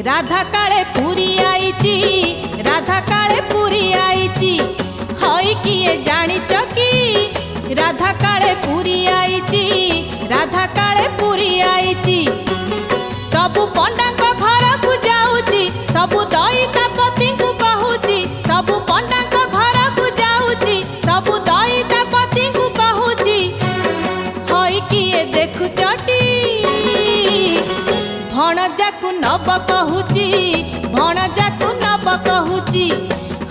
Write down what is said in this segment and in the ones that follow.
राधा काले पूरी आईची, राधा काले पूरी आईची, हई किए जानिच कि राधा काले पूरी आईची, राधा काले पूरी आईची। सबु पंडा को घर को जाऊची, सबु दईता पति को कहूची, सबु पंडा को घर को जाऊची, सबु दईता पति को कहूची, हई किए देखु चटी भणजा को नब कहूची, भणजा को नब कहूची,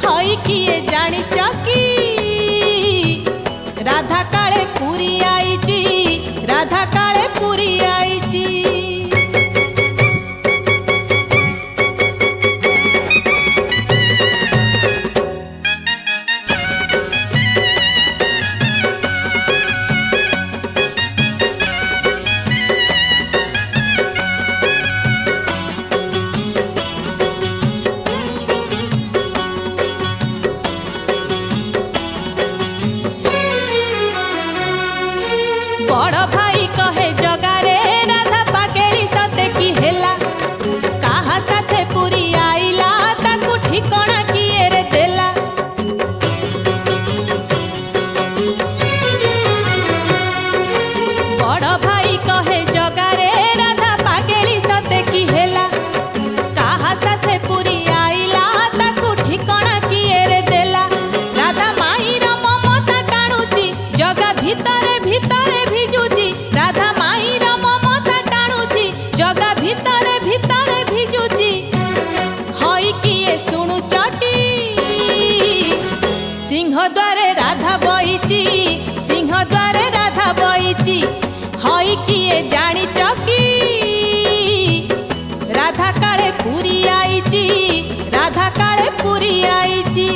हई किए जानिच कि राधा काले पूरी आईची, राधा काले पूरी आईची। बड़ भाई कहे जगारे राधा पागेली सते की हेला, कहा साथे पूरी आईला ताकू ठिकाना किए रे देला। बड़ भाई कहे जगारे राधा पागेली सते की हेला, कहा साथे पूरी आईला ताकू ठिकाना किए रे देला। राधा माई रा ममता टाणुची, जगा भितरे भितरे भिजुची, राधा माई रा ममता टाणुची, जगा भितरे भितरे भिजुची, हई किए सुनु चटी सिंह द्वारे राधा बईची, सिंह द्वारे राधा बईची, हई किए जानिच कि राधा काले पूरी आईची, राधा काले पूरी आईची।